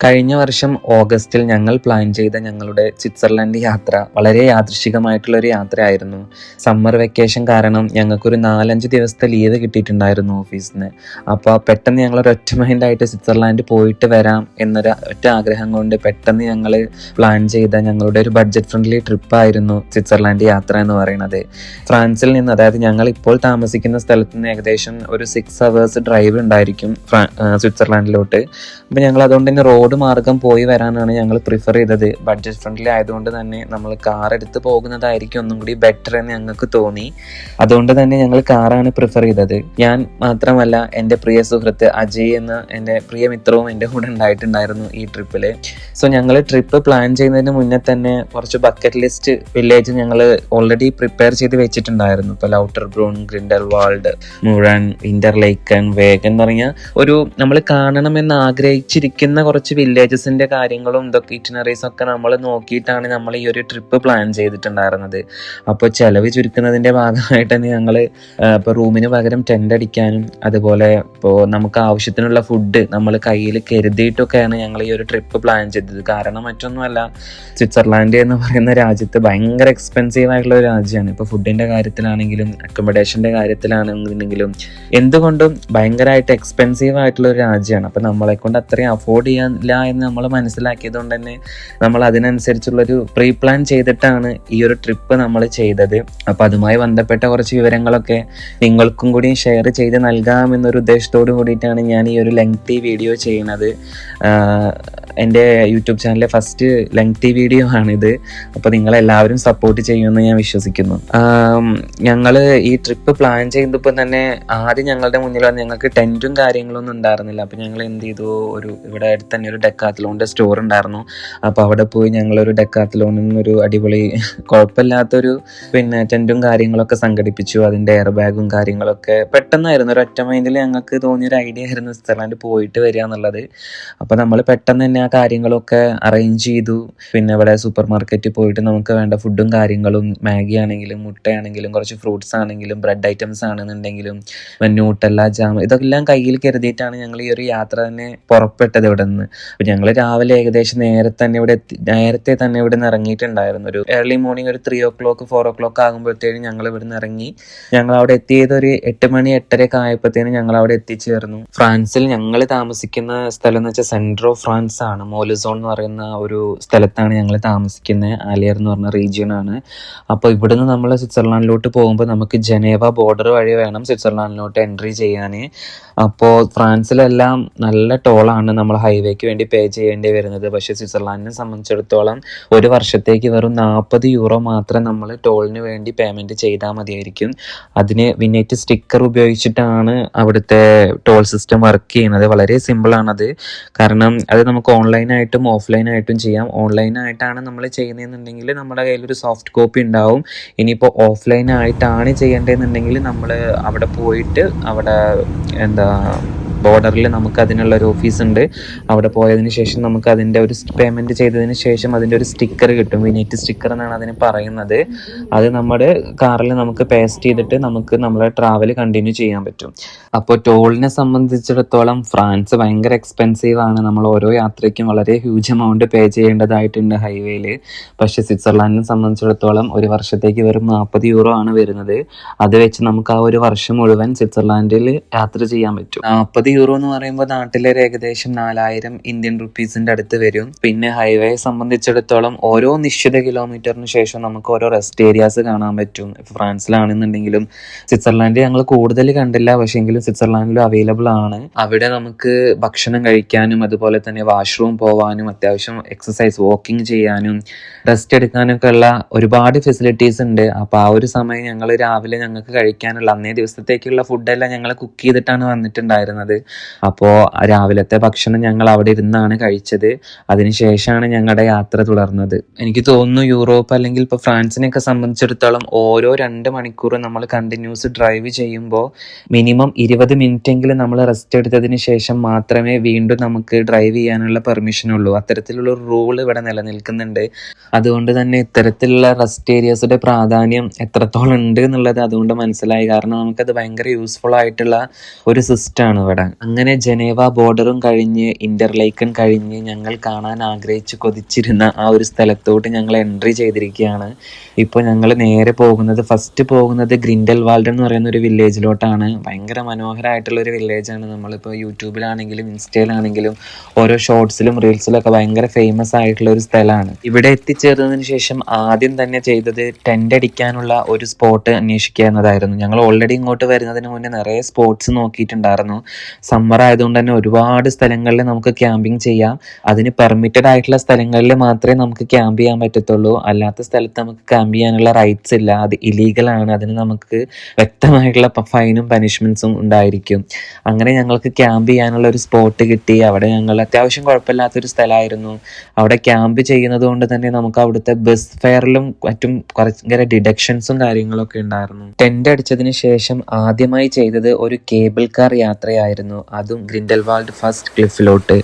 കഴിഞ്ഞ വർഷം ഓഗസ്റ്റിൽ ഞങ്ങൾ പ്ലാൻ ചെയ്ത ഞങ്ങളുടെ സ്വിറ്റ്സർലൻഡ് യാത്ര വളരെ യാദൃശികമായിട്ടുള്ളൊരു യാത്രയായിരുന്നു. സമ്മർ വെക്കേഷൻ കാരണം ഞങ്ങൾക്കൊരു 4-5 ദിവസത്തെ ലീവ് കിട്ടിയിട്ടുണ്ടായിരുന്നു ഓഫീസിൽ നിന്ന്. അപ്പോൾ പെട്ടെന്ന് ഞങ്ങളൊരു ഒറ്റ മൈൻഡായിട്ട് സ്വിറ്റ്സർലാൻഡ് പോയിട്ട് വരാം എന്നൊരു ഒറ്റ ആഗ്രഹം കൊണ്ട് പെട്ടെന്ന് ഞങ്ങൾ പ്ലാൻ ചെയ്ത ഞങ്ങളുടെ ഒരു ബഡ്ജറ്റ് ഫ്രണ്ട്ലി ട്രിപ്പായിരുന്നു സ്വിറ്റ്സർലാൻഡ് യാത്ര എന്ന് പറയുന്നത്. ഫ്രാൻസിൽ നിന്ന്, അതായത് ഞങ്ങൾ ഇപ്പോൾ താമസിക്കുന്ന സ്ഥലത്ത് നിന്ന് ഏകദേശം ഒരു 6 hours ഡ്രൈവ് ഉണ്ടായിരിക്കും സ്വിറ്റ്സർലാൻഡിലോട്ട്. അപ്പോൾ ഞങ്ങൾ അതുകൊണ്ട് തന്നെ റോഡ് മാർഗം പോയി വരാനാണ് ഞങ്ങൾ പ്രിഫർ ചെയ്തത്. ബഡ്ജറ്റ് ഫ്രണ്ട്ലി ആയതുകൊണ്ട് തന്നെ നമ്മൾ കാർ എടുത്ത് പോകുന്നതായിരിക്കും ഒന്നും കൂടി ബെറ്റർ എന്ന് ഞങ്ങൾക്ക് തോന്നി. അതുകൊണ്ട് തന്നെ ഞങ്ങൾ കാറാണ് പ്രിഫർ ചെയ്തത്. ഞാൻ മാത്രമല്ല, എൻ്റെ പ്രിയ സുഹൃത്ത് അജയ് എന്ന എൻ്റെ പ്രിയ മിത്രവും എൻ്റെ കൂടെ ഉണ്ടായിട്ടുണ്ടായിരുന്നു ഈ ട്രിപ്പിൽ. സോ ഞങ്ങൾ ട്രിപ്പ് പ്ലാൻ ചെയ്യുന്നതിന് മുന്നേ തന്നെ കുറച്ച് ബക്കറ്റ് ലിസ്റ്റ് വില്ലേജ് ഞങ്ങൾ ഓൾറെഡി പ്രിപ്പയർ ചെയ്ത് വെച്ചിട്ടുണ്ടായിരുന്നു. ഇപ്പോൾ ലൗട്ടർബ്രൂൺ, ഗ്രിൻഡൽവാൾഡ്, മുഴൻ, ഇന്റർലേക്കൻ, വേഗൻ എന്ന് പറഞ്ഞ ഒരു നമ്മൾ കാണണമെന്ന് ആഗ്രഹിച്ചിരിക്കുന്ന കുറച്ച് വില്ലേജസിന്റെ കാര്യങ്ങളും ഇതൊക്കെ ഇറ്റിനറീസ് ഒക്കെ നമ്മൾ നോക്കിയിട്ടാണ് നമ്മൾ ഈ ഒരു ട്രിപ്പ് പ്ലാൻ ചെയ്തിട്ടുണ്ടായിരുന്നത്. അപ്പോൾ ചെലവ് ചുരുക്കുന്നതിന്റെ ഭാഗമായിട്ട് തന്നെ ഞങ്ങൾ ഇപ്പോൾ റൂമിന് പകരം ടെൻ്റ് അടിക്കാനും അതുപോലെ ഇപ്പോൾ നമുക്ക് ആവശ്യത്തിനുള്ള ഫുഡ് നമ്മൾ കയ്യിൽ കരുതിയിട്ടൊക്കെയാണ് ഞങ്ങൾ ഈ ഒരു ട്രിപ്പ് പ്ലാൻ ചെയ്തത്. കാരണം മറ്റൊന്നുമല്ല, സ്വിറ്റ്സർലാൻഡ് എന്ന് പറയുന്ന രാജ്യത്ത് ഭയങ്കര എക്സ്പെൻസീവ് ആയിട്ടുള്ള ഒരു രാജ്യമാണ്. ഇപ്പോൾ ഫുഡിന്റെ കാര്യത്തിലാണെങ്കിലും അക്കോമഡേഷന്റെ കാര്യത്തിലാണെന്നുണ്ടെങ്കിലും എന്തുകൊണ്ടും ഭയങ്കരമായിട്ട് എക്സ്പെൻസീവ് ആയിട്ടുള്ള ഒരു രാജ്യമാണ്. അപ്പം നമ്മളെ കൊണ്ട് അത്രയും അഫോർഡ് ചെയ്യാനില്ല എന്ന് നമ്മൾ മനസ്സിലാക്കിയത് കൊണ്ട് തന്നെ നമ്മൾ അതിനനുസരിച്ചുള്ളൊരു പ്രീ പ്ലാൻ ചെയ്തിട്ടാണ് ഈ ഒരു ട്രിപ്പ് നമ്മൾ ചെയ്തത്. അപ്പം അതുമായി ബന്ധപ്പെട്ട കുറച്ച് വിവരങ്ങളൊക്കെ നിങ്ങൾക്കും കൂടി ഷെയർ ചെയ്ത് നൽകാമെന്നൊരു ഉദ്ദേശത്തോടു കൂടിയിട്ടാണ് ഞാൻ ഈ ഒരു ലെങ്തി വീഡിയോ ചെയ്യുന്നത്. എൻ്റെ യൂട്യൂബ് ചാനലിലെ ഫസ്റ്റ് ലെങ്തി വീഡിയോ ആണിത്. അപ്പോൾ നിങ്ങളെല്ലാവരും സപ്പോർട്ട് ചെയ്യുമെന്ന് ഞാൻ വിശ്വസിക്കുന്നു. ഞങ്ങൾ ഈ ട്രിപ്പ് പ്ലാൻ ചെയ്തപ്പോൾ തന്നെ ആദ്യം ഞങ്ങളുടെ മുന്നിൽ വന്ന് ഞങ്ങൾക്ക് ടെൻറ്റും കാര്യങ്ങളൊന്നും ഉണ്ടായിരുന്നില്ല. അപ്പോൾ ഞങ്ങൾ എന്ത് ചെയ്തു, ഇവിടെ അടുത്ത് തന്നെ ഒരു ഡെക്കാത്തലോണിൻ്റെ സ്റ്റോർ ഉണ്ടായിരുന്നു. അപ്പോൾ അവിടെ പോയി ഞങ്ങളൊരു ഡെക്കാത്തലോണിൽ നിന്നൊരു അടിപൊളി കുഴപ്പമില്ലാത്തൊരു ടെൻറ്റും കാര്യങ്ങളൊക്കെ സംഘടിപ്പിച്ചു. അതിൻ്റെ എയർ ബാഗും കാര്യങ്ങളൊക്കെ പെട്ടെന്നായിരുന്നു, ഒരു ഒറ്റ മൈൻഡിൽ ഞങ്ങൾക്ക് തോന്നിയൊരു ഐഡിയ ആയിരുന്നു സ്വിറ്റ്സർലാൻഡ് പോയിട്ട് വരിക എന്നുള്ളത്. അപ്പോൾ നമ്മൾ പെട്ടെന്ന് തന്നെ ആ കാര്യങ്ങളൊക്കെ അറേഞ്ച് ചെയ്തു. ഇവിടെ സൂപ്പർ മാർക്കറ്റിൽ പോയിട്ട് നമുക്ക് വേണ്ട ഫുഡും കാര്യങ്ങളും, മാഗി ആണെങ്കിലും മുട്ടയാണെങ്കിലും കുറച്ച് ഫ്രൂട്ട്സ് ആണെങ്കിലും ബ്രെഡ് ഐറ്റംസ് ആണെന്നുണ്ടെങ്കിലും ന്യൂട്ടല്ല, ജാം, ഇതെല്ലാം കയ്യിൽ കരുതിയിട്ടാണ് ഞങ്ങൾ ഈ ഒരു യാത്ര തന്നെ പുറപ്പെട്ടത് ഇവിടെ നിന്ന്. അപ്പോൾ ഞങ്ങൾ രാവിലെ ഏകദേശം നേരത്തെ തന്നെ ഇവിടെ നിന്ന് ഇറങ്ങിയിട്ടുണ്ടായിരുന്നു. ഒരു ഏർലി മോർണിംഗ് ഒരു 3 o'clock 4 o'clock ആകുമ്പോഴത്തേനും ഞങ്ങൾ ഇവിടെ നിന്ന് ഇറങ്ങി. ഞങ്ങൾ അവിടെ എത്തിയത് ഒരു 8 മണി 8:30 ആയപ്പോഴത്തേനും ഞങ്ങൾ അവിടെ എത്തിച്ചേർന്നു. ഫ്രാൻസിൽ ഞങ്ങൾ താമസിക്കുന്ന സ്ഥലം എന്ന് വെച്ചാൽ സെൻട്രൽ ഓഫ് ഫ്രാൻസ് ആണ്. മോലുസോൺ എന്ന് പറയുന്ന ഒരു സ്ഥലത്താണ് ഞങ്ങൾ താമസിക്കുന്നത്. ആലിയർ എന്ന് പറഞ്ഞ റീജിയൻ ആണ്. അപ്പോൾ ഇവിടുന്ന് നമ്മൾ സ്വിറ്റ്സർലാൻഡിലോട്ട് പോകുമ്പോൾ നമുക്ക് ജനേവ ബോർഡർ വഴി വേണം സ്വിറ്റ്സർലാൻഡിലോട്ട് എൻട്രി ചെയ്യാൻ. അപ്പോൾ ഫ്രാൻസിലെല്ലാം നല്ല ടോളാണ് നമ്മൾ ഹൈവേക്ക് വേണ്ടി പേ ചെയ്യേണ്ടി വരുന്നത്. പക്ഷേ സ്വിറ്റ്സർലാൻഡിനെ സംബന്ധിച്ചിടത്തോളം ഒരു വർഷത്തേക്ക് വെറും 40 euro മാത്രം നമ്മൾ ടോളിന് വേണ്ടി പേയ്മെൻറ്റ് ചെയ്താൽ മതിയായിരിക്കും. അതിന് വിനേറ്റ് സ്റ്റിക്കർ ഉപയോഗിച്ചിട്ടാണ് അവിടുത്തെ ടോൾ സിസ്റ്റം വർക്ക് ചെയ്യുന്നത്. വളരെ സിമ്പിളാണത്. കാരണം അത് നമുക്ക് ഓൺലൈനായിട്ടും ഓഫ്ലൈനായിട്ടും ചെയ്യാം. ഓൺലൈനായിട്ടാണ് നമ്മൾ ചെയ്യുന്നതെന്നുണ്ടെങ്കിൽ നമ്മുടെ കയ്യിലൊരു സോഫ്റ്റ് കോപ്പി ഉണ്ടാവും. ഇനിയിപ്പോൾ ഓഫ്ലൈനായിട്ടാണ് ചെയ്യേണ്ടതെന്നുണ്ടെങ്കിൽ നമ്മൾ അവിടെ പോയിട്ട് അവിടെ ബോർഡറിൽ നമുക്ക് അതിനുള്ളൊരു ഓഫീസുണ്ട്. അവിടെ പോയതിന് ശേഷം നമുക്ക് അതിൻ്റെ ഒരു പേയ്മെൻറ്റ് ചെയ്തതിന് ശേഷം അതിൻ്റെ ഒരു സ്റ്റിക്കർ കിട്ടും. വിനേറ്റ് സ്റ്റിക്കർ എന്നാണ് അതിന് പറയുന്നത്. അത് നമ്മുടെ കാറിൽ നമുക്ക് പേസ്റ്റ് ചെയ്തിട്ട് നമുക്ക് നമ്മളെ ട്രാവൽ കണ്ടിന്യൂ ചെയ്യാൻ പറ്റും. അപ്പോൾ ടോളിനെ സംബന്ധിച്ചിടത്തോളം ഫ്രാൻസ് ഭയങ്കര എക്സ്പെൻസീവ് ആണ്. നമ്മൾ ഓരോ യാത്രയ്ക്കും വളരെ ഹ്യൂജ് എമൗണ്ട് പേ ചെയ്യേണ്ടതായിട്ടുണ്ട് ഹൈവേയിൽ. പക്ഷേ സ്വിറ്റ്സർലാൻഡിനെ സംബന്ധിച്ചിടത്തോളം ഒരു വർഷത്തേക്ക് വെറും 40 euro ആണ് വരുന്നത്. അത് വെച്ച് നമുക്ക് ആ ഒരു വർഷം മുഴുവൻ സ്വിറ്റ്സർലാൻഡിൽ യാത്ര ചെയ്യാൻ പറ്റും. 40 euro എന്ന് പറയുമ്പോൾ നാട്ടിലൊരു ഏകദേശം 4000 ഇന്ത്യൻ റുപ്പീസിന്റെ അടുത്ത് വരും. പിന്നെ ഹൈവേ സംബന്ധിച്ചിടത്തോളം ഓരോ നിശ്ചിത കിലോമീറ്ററിന് ശേഷം നമുക്ക് ഓരോ റെസ്റ്റ് ഏരിയാസ് കാണാൻ പറ്റും. ഫ്രാൻസിലാണെന്നുണ്ടെങ്കിലും സ്വിറ്റ്സർലാൻഡ് ഞങ്ങൾ കൂടുതൽ കണ്ടില്ല, പക്ഷേ എങ്കിലും സ്വിറ്റ്സർലാൻഡിലും അവൈലബിൾ ആണ്. അവിടെ നമുക്ക് ഭക്ഷണം കഴിക്കാനും അതുപോലെ തന്നെ വാഷ്റൂം പോവാനും അത്യാവശ്യം എക്സസൈസ് വാക്കിംഗ് ചെയ്യാനും റെസ്റ്റ് എടുക്കാനൊക്കെ ഉള്ള ഒരുപാട് ഫെസിലിറ്റീസ് ഉണ്ട്. അപ്പോൾ ആ ഒരു സമയം ഞങ്ങൾ രാവിലെ ഞങ്ങൾക്ക് കഴിക്കാനുള്ള അന്നേ ദിവസത്തേക്കുള്ള ഫുഡെല്ലാം ഞങ്ങൾ കുക്ക് ചെയ്തിട്ടാണ് വന്നിട്ടുണ്ടായിരുന്നത്. അപ്പോൾ രാവിലത്തെ ഭക്ഷണം ഞങ്ങൾ അവിടെ ഇരുന്നാണ് കഴിച്ചത്. അതിനുശേഷമാണ് ഞങ്ങളുടെ യാത്ര തുടർന്നത്. എനിക്ക് തോന്നുന്നു യൂറോപ്പ് അല്ലെങ്കിൽ ഇപ്പോൾ ഫ്രാൻസിനെയൊക്കെ സംബന്ധിച്ചിടത്തോളം ഓരോ 2 മണിക്കൂർ നമ്മൾ കണ്ടിന്യൂസ് ഡ്രൈവ് ചെയ്യുമ്പോൾ മിനിമം 20 മിനിറ്റെങ്കിലും നമ്മൾ റെസ്റ്റ് എടുത്തതിന് ശേഷം മാത്രമേ വീണ്ടും നമുക്ക് ഡ്രൈവ് ചെയ്യാനുള്ള പെർമിഷൻ ഉള്ളൂ. അത്തരത്തിലുള്ള ഒരു റൂൾ ഇവിടെ നിലനിൽക്കുന്നുണ്ട്. അതുകൊണ്ട് തന്നെ ഇത്തരത്തിലുള്ള റെസ്റ്റ് ഏരിയാസിന്റെ പ്രാധാന്യം എത്രത്തോളം ഉണ്ട് എന്നുള്ളത് അതുകൊണ്ട് മനസ്സിലായി. കാരണം നമുക്കത് ഭയങ്കര യൂസ്ഫുൾ ആയിട്ടുള്ള ഒരു സിസ്റ്റമാണ് ഇവിടെ. വരാൻ. അങ്ങനെ ജനേവ ബോർഡറും കഴിഞ്ഞ് ഇന്റർലേക്കൻ കഴിഞ്ഞ് ഞങ്ങൾ കാണാൻ ആഗ്രഹിച്ച് കൊതിച്ചിരുന്ന ആ ഒരു സ്ഥലത്തോട്ട് ഞങ്ങൾ എൻട്രി ചെയ്തിരിക്കുകയാണ്. ഇപ്പോൾ ഞങ്ങൾ നേരെ ഫസ്റ്റ് പോകുന്നത് ഗ്രിൻഡൽവാൾഡ് എന്ന് പറയുന്ന ഒരു വില്ലേജിലോട്ടാണ്. ഭയങ്കര മനോഹരമായിട്ടുള്ള ഒരു വില്ലേജാണ്. നമ്മളിപ്പോൾ യൂട്യൂബിലാണെങ്കിലും ഇൻസ്റ്റയിലാണെങ്കിലും ഓരോ ഷോർട്സിലും റീൽസിലും ഒക്കെ ഭയങ്കര ഫേമസ് ആയിട്ടുള്ള ഒരു സ്ഥലമാണ്. ഇവിടെ എത്തിച്ചേർന്നതിന് ശേഷം ആദ്യം തന്നെ ചെയ്തത് ടെന്റ് അടിക്കാനുള്ള ഒരു സ്പോട്ട് അന്വേഷിക്കുക എന്നതായിരുന്നു. ഞങ്ങൾ ഓൾറെഡി ഇങ്ങോട്ട് വരുന്നതിന് മുന്നേ നിറയെ സ്പോട്ട്സ് നോക്കിയിട്ടുണ്ടായിരുന്നു. സമ്മർ ആയതുകൊണ്ട് തന്നെ ഒരുപാട് സ്ഥലങ്ങളിൽ നമുക്ക് ക്യാമ്പിംഗ് ചെയ്യാം. അതിന് പെർമിറ്റഡ് ആയിട്ടുള്ള സ്ഥലങ്ങളിൽ മാത്രമേ നമുക്ക് ക്യാമ്പ് ചെയ്യാൻ പറ്റത്തുള്ളൂ. അല്ലാത്ത സ്ഥലത്ത് നമുക്ക് ക്യാമ്പ് ചെയ്യാനുള്ള റൈറ്റ്സ് ഇല്ല. അത് ഇലീഗലാണ്. അതിന് നമുക്ക് വ്യക്തമായിട്ടുള്ള ഫൈനും പനിഷ്മെന്റ്സും ഉണ്ടായിരിക്കും. അങ്ങനെ ഞങ്ങൾക്ക് ക്യാമ്പ് ചെയ്യാനുള്ള ഒരു സ്പോട്ട് കിട്ടി. അവിടെ ഞങ്ങൾ അത്യാവശ്യം കുഴപ്പമില്ലാത്തൊരു സ്ഥലമായിരുന്നു. അവിടെ ക്യാമ്പ് ചെയ്യുന്നത് കൊണ്ട് തന്നെ നമുക്ക് അവിടുത്തെ ബസ് ഫെയറിലും മറ്റും ഭയങ്കര ഡിഡക്ഷൻസും കാര്യങ്ങളൊക്കെ ഉണ്ടായിരുന്നു. ടെന്റ് അടിച്ചതിന് ശേഷം ആദ്യമായി ചെയ്തത് ഒരു കേബിൾ കാർ യാത്രയായിരുന്നു. അതും ഗ്രിൻഡൽവാൾഡ് ഫസ്റ്റ് ക്ലിഫിലോട്ട്.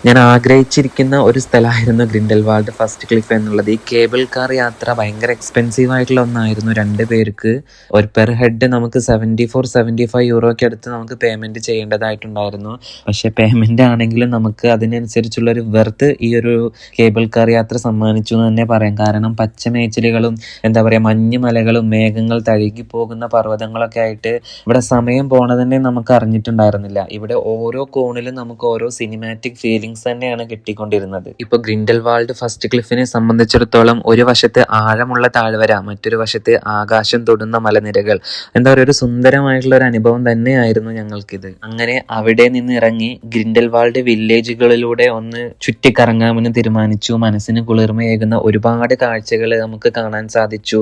ഞാൻ ആഗ്രഹിച്ചിരിക്കുന്ന ഒരു സ്ഥലമായിരുന്നു ഗ്രിൻഡൽവാൾഡ് ഫസ്റ്റ് ക്ലിഫ് എന്നുള്ളത്. ഈ കേബിൾ കാർ യാത്ര ഭയങ്കര എക്സ്പെൻസീവ് ആയിട്ടുള്ള ഒന്നായിരുന്നു. 2 പേർക്ക് ഒരു പെർ ഹെഡ് നമുക്ക് 74-75 യൂറോയ്ക്ക് അടുത്ത് നമുക്ക് പേയ്മെൻറ്റ് ചെയ്യേണ്ടതായിട്ടുണ്ടായിരുന്നു. പക്ഷേ പേയ്മെൻ്റ് ആണെങ്കിലും നമുക്ക് അതിനനുസരിച്ചുള്ളൊരു വെർത്ത് ഈ ഒരു കേബിൾ കാർ യാത്ര സമ്മാനിച്ചു എന്ന് തന്നെ പറയാം. കാരണം പച്ചമേച്ചിലുകളും എന്താ പറയുക മഞ്ഞ് മലകളും മേഘങ്ങൾ തഴുകി പോകുന്ന പർവ്വതങ്ങളൊക്കെ ആയിട്ട് ഇവിടെ സമയം പോണതന്നെ നമുക്ക് അറിഞ്ഞിട്ടുണ്ടായിരുന്നില്ല. ഇവിടെ ഓരോ കോണിലും നമുക്ക് ഓരോ സിനിമാറ്റിക് ഫീലിംഗ്സ് തന്നെയാണ് കിട്ടിക്കൊണ്ടിരുന്നത്. ഇപ്പോൾ ഗ്രിൻഡൽവാൾഡ് ഫസ്റ്റ് ക്ലിഫിനെ സംബന്ധിച്ചിടത്തോളം ഒരു വശത്ത് ആഴമുള്ള താഴ്വര, മറ്റൊരു വശത്ത് ആകാശം തൊടുന്ന മലനിരകൾ. എന്താ പറയുക, ഒരു സുന്ദരമായിട്ടുള്ള ഒരു അനുഭവം തന്നെയായിരുന്നു ഞങ്ങൾക്കിത്. അങ്ങനെ അവിടെ നിന്ന് ഇറങ്ങി ഗ്രിൻഡൽവാൾഡ് വില്ലേജുകളിലൂടെ ഒന്ന് ചുറ്റിക്കറങ്ങാമെന്ന് തീരുമാനിച്ചു. മനസ്സിന് കുളിർമയേകുന്ന ഒരുപാട് കാഴ്ചകൾ നമുക്ക് കാണാൻ സാധിച്ചു.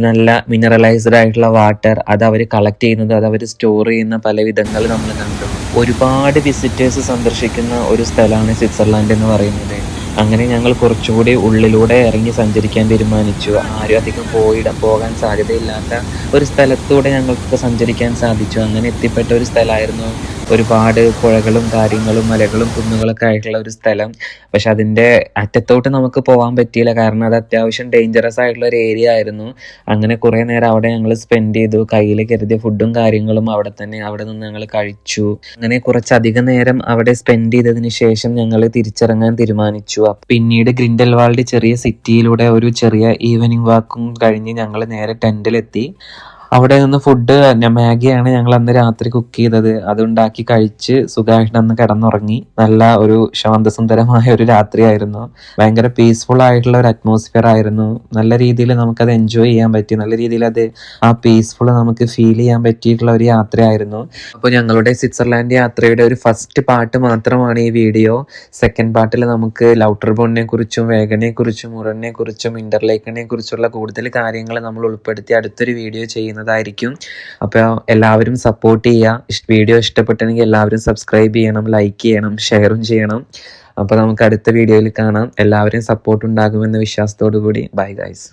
നല്ല മിനറലൈസ്ഡ് ആയിട്ടുള്ള വാട്ടർ, അത് അവർ കളക്ട് ചെയ്യുന്നത്, അത് അവർ സ്റ്റോർ ചെയ്യുന്ന പല വിധങ്ങൾ നമ്മൾ കണ്ടു. ഒരുപാട് വിസിറ്റേഴ്സ് സന്ദർശിക്കുന്ന ഒരു സ്ഥലമാണ് സ്വിറ്റ്സർലാൻഡ് എന്ന് പറയുന്നത്. അങ്ങനെ ഞങ്ങൾ കുറച്ചുകൂടി ഉള്ളിലൂടെ ഇറങ്ങി സഞ്ചരിക്കാൻ തീരുമാനിച്ചു. ആരും അധികം പോകാൻ സാധ്യതയില്ലാത്ത ഒരു സ്ഥലത്തൂടെ ഞങ്ങൾക്ക് സഞ്ചരിക്കാൻ സാധിച്ചു. അങ്ങനെ എത്തിപ്പെട്ട ഒരു സ്ഥലമായിരുന്നു. ഒരുപാട് പുഴകളും കാര്യങ്ങളും മലകളും കുന്നുകളൊക്കെ ആയിട്ടുള്ള ഒരു സ്ഥലം. പക്ഷെ അതിൻ്റെ അറ്റത്തോട്ട് നമുക്ക് പോകാൻ പറ്റിയില്ല. കാരണം അത് അത്യാവശ്യം ഡേഞ്ചറസ് ആയിട്ടുള്ള ഒരു ഏരിയ ആയിരുന്നു. അങ്ങനെ കുറേ നേരം അവിടെ ഞങ്ങൾ സ്പെൻഡ് ചെയ്തു. കയ്യിൽ കരുതിയ ഫുഡും കാര്യങ്ങളും അവിടെ നിന്ന് ഞങ്ങൾ കഴിച്ചു. അങ്ങനെ കുറച്ചധികം നേരം അവിടെ സ്പെൻഡ് ചെയ്തതിന് ശേഷം ഞങ്ങൾ തിരിച്ചിറങ്ങാൻ തീരുമാനിച്ചു. പിന്നീട് ഗ്രിൻഡൽവാൾഡ് ചെറിയ സിറ്റിയിലൂടെ ഒരു ചെറിയ ഈവനിങ് വാക്കും കഴിഞ്ഞ് ഞങ്ങൾ നേരെ ടെൻറ്റിലെത്തി. അവിടെ നിന്ന് ഫുഡ് മാഗിയാണ് ഞങ്ങൾ അന്ന് രാത്രി കുക്ക് ചെയ്തത്. അതുണ്ടാക്കി കഴിച്ച് സുഖമായിട്ട് അന്ന് കിടന്നുറങ്ങി. നല്ല ഒരു ശാന്തസുന്ദരമായ ഒരു രാത്രിയായിരുന്നു. ഭയങ്കര പീസ്ഫുൾ ആയിട്ടുള്ള ഒരു അറ്റ്മോസ്ഫിയർ ആയിരുന്നു. നല്ല രീതിയിൽ നമുക്കത് എൻജോയ് ചെയ്യാൻ പറ്റി. നല്ല രീതിയിൽ ആ പീസ്ഫുൾ നമുക്ക് ഫീൽ ചെയ്യാൻ പറ്റിയിട്ടുള്ള ഒരു യാത്രയായിരുന്നു. അപ്പോൾ ഞങ്ങളുടെ സ്വിറ്റ്സർലാൻഡ് യാത്രയുടെ ഒരു ഫസ്റ്റ് പാർട്ട് മാത്രമാണ് ഈ വീഡിയോ. സെക്കൻഡ് പാർട്ടിൽ നമുക്ക് ലൗട്ടർബോണിനെ കുറിച്ചും വേഗനെ കുറിച്ചും ഉറനെ കുറിച്ചും ഇന്റർലേക്കനെ കുറിച്ചുള്ള കൂടുതൽ കാര്യങ്ങൾ നമ്മൾ ഉൾപ്പെടുത്തി അടുത്തൊരു വീഡിയോ ചെയ്യുന്നതായിരിക്കും. അപ്പോൾ എല്ലാവരും സപ്പോർട്ട് ചെയ്യുക. വീഡിയോ ഇഷ്ടപ്പെട്ടെങ്കിൽ എല്ലാവരും സബ്സ്ക്രൈബ് ചെയ്യണം, ലൈക്ക് ചെയ്യണം, ഷെയറും ചെയ്യണം. അപ്പോൾ നമുക്ക് അടുത്ത വീഡിയോയിൽ കാണാം. എല്ലാവരും സപ്പോർട്ട് ഉണ്ടാകുമെന്ന വിശ്വാസത്തോടു കൂടി ബൈ ഗൈസ്.